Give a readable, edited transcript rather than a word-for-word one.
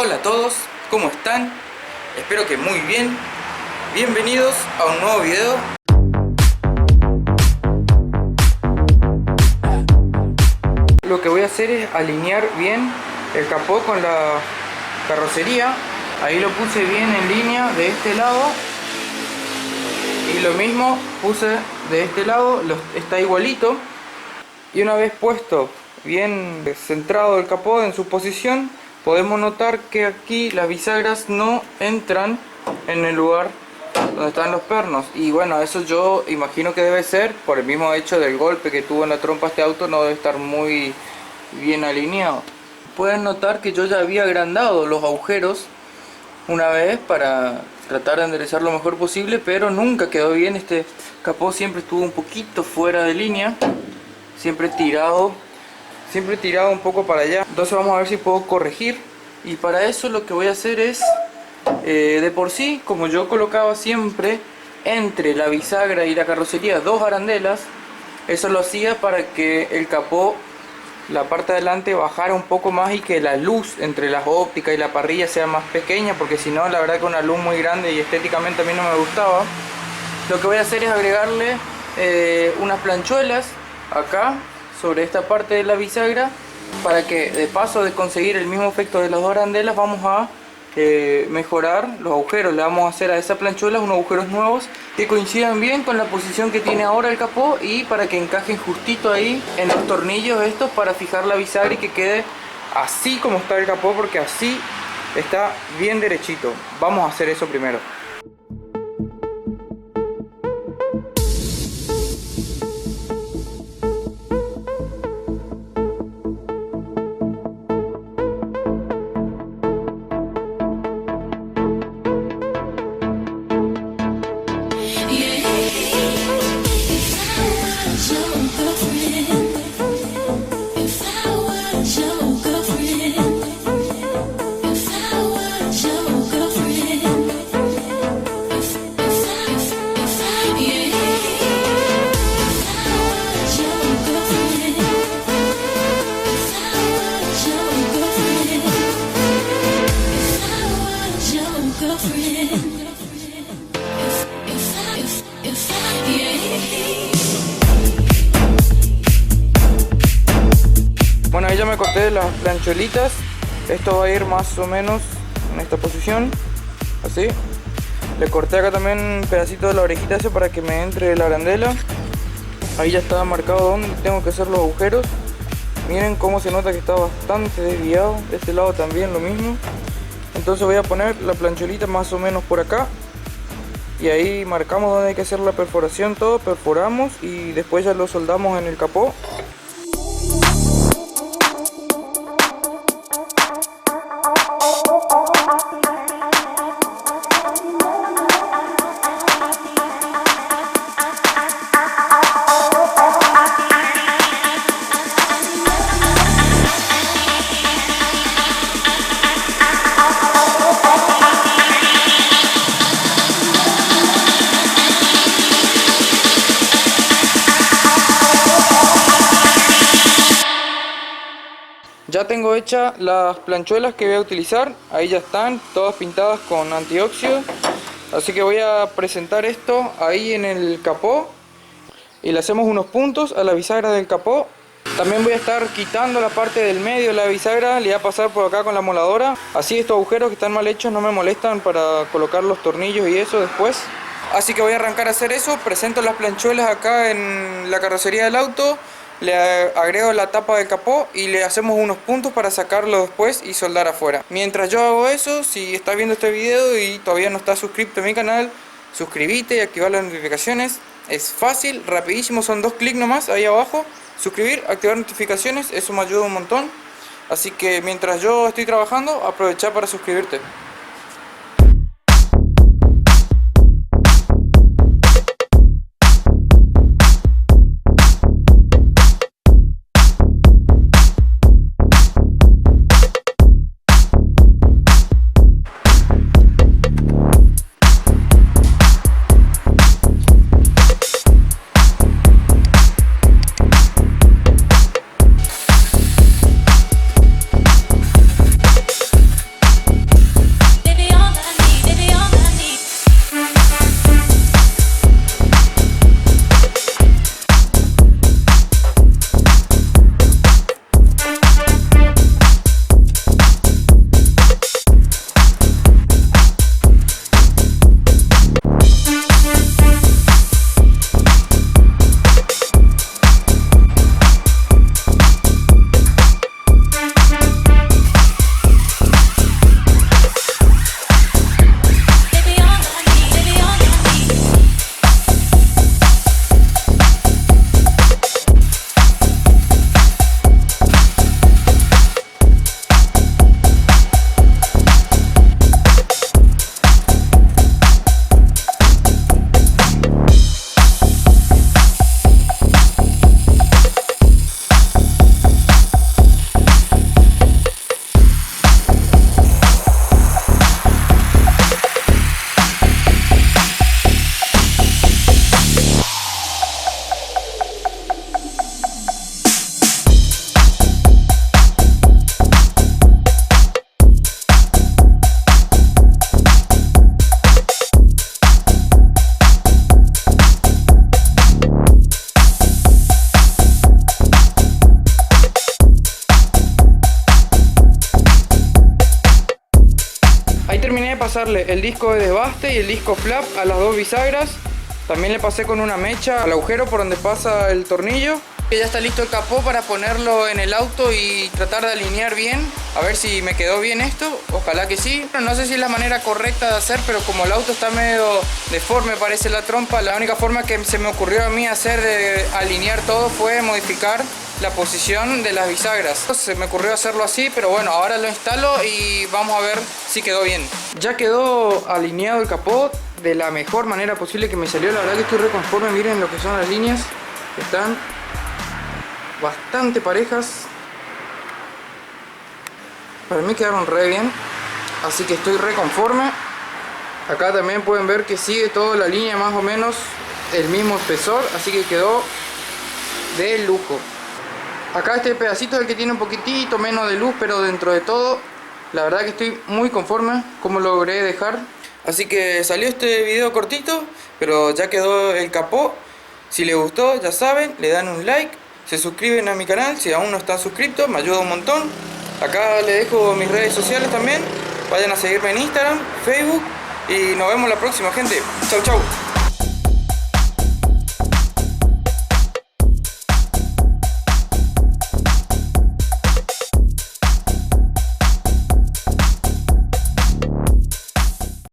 Hola a todos, ¿cómo están? Espero que muy bien. Bienvenidos a un nuevo video. Lo que voy a hacer es alinear bien el capó con la carrocería. Ahí lo puse bien en línea de este lado. Y lo mismo puse de este lado, está igualito. Y una vez puesto bien centrado el capó en su posición, podemos notar que aquí las bisagras no entran en el lugar donde están los pernos. Y bueno, eso yo imagino que debe ser por el mismo hecho del golpe que tuvo en la trompa este auto. No debe estar muy bien alineado. Pueden notar que yo ya había agrandado los agujeros una vez para tratar de enderezar lo mejor posible, pero nunca quedó bien. Este capó siempre estuvo un poquito fuera de línea, siempre tirado un poco para allá. Entonces vamos a ver si puedo corregir, y para eso lo que voy a hacer es de por sí, como yo colocaba siempre entre la bisagra y la carrocería dos arandelas, eso lo hacía para que el capó, la parte de adelante, bajara un poco más y que la luz entre las ópticas y la parrilla sea más pequeña, porque si no, la verdad que una luz muy grande y estéticamente a mí no me gustaba. Lo que voy a hacer es agregarle unas planchuelas acá sobre esta parte de la bisagra, para que de paso de conseguir el mismo efecto de las dos arandelas, vamos a mejorar los agujeros. Le vamos a hacer a esa planchuela unos agujeros nuevos que coincidan bien con la posición que tiene ahora el capó, y para que encajen justito ahí en los tornillos estos para fijar la bisagra y que quede así como está el capó, porque así está bien derechito. Vamos a hacer eso primero. Bueno, ahí ya me corté las planchuelitas. Esto va a ir más o menos en esta posición, así. Le corté acá también un pedacito de la orejita ese para que me entre la arandela. Ahí ya está marcado donde tengo que hacer los agujeros. Miren cómo se nota que está bastante desviado. De este lado también lo mismo. Entonces voy a poner la plancholita más o menos por acá, y ahí marcamos donde hay que hacer la perforación. Todo perforamos y después ya lo soldamos en el capó. Ya tengo hechas las planchuelas que voy a utilizar. Ahí ya están todas pintadas con antióxido. Así que voy a presentar esto ahí en el capó y le hacemos unos puntos a la bisagra del capó. También voy a estar quitando la parte del medio de la bisagra. Le voy a pasar por acá con la moladora. Así estos agujeros que están mal hechos no me molestan para colocar los tornillos y eso después. Así que voy a arrancar a hacer eso. Presento las planchuelas acá en la carrocería del auto. Le agrego la tapa del capó y le hacemos unos puntos para sacarlo después y soldar afuera. Mientras yo hago eso, si estás viendo este video y todavía no estás suscrito a mi canal, suscríbete y activar las notificaciones. Es fácil, rapidísimo, son 2 clics nomás ahí abajo. Suscribir, activar notificaciones, eso me ayuda un montón. Así que mientras yo estoy trabajando, aprovecha para suscribirte. Ahí terminé de pasarle el disco de desbaste y el disco flap a las dos bisagras. También le pasé con una mecha al agujero por donde pasa el tornillo. Y ya está listo el capó para ponerlo en el auto y tratar de alinear bien. A ver si me quedó bien esto, ojalá que sí. No sé si es la manera correcta de hacer, pero como el auto está medio deforme, parece la trompa, la única forma que se me ocurrió a mí hacer de alinear todo fue modificar la posición de las bisagras. Se me ocurrió hacerlo así, pero bueno, ahora lo instalo y vamos a ver si quedó bien. Ya quedó alineado el capó de la mejor manera posible que me salió. La verdad que estoy re conforme. Miren lo que son las líneas, que están bastante parejas. Para mí quedaron re bien, así que estoy re conforme. Acá también pueden ver que sigue toda la línea más o menos el mismo espesor, así que quedó de lujo. Acá este pedacito es el que tiene un poquitito menos de luz, pero dentro de todo la verdad que estoy muy conforme como logré dejar. Así que salió este video cortito, pero ya quedó el capó. Si les gustó, ya saben, le dan un like, se suscriben a mi canal si aún no están suscritos, me ayuda un montón. Acá les dejo mis redes sociales también, vayan a seguirme en Instagram, Facebook y nos vemos la próxima, gente. Chau chau.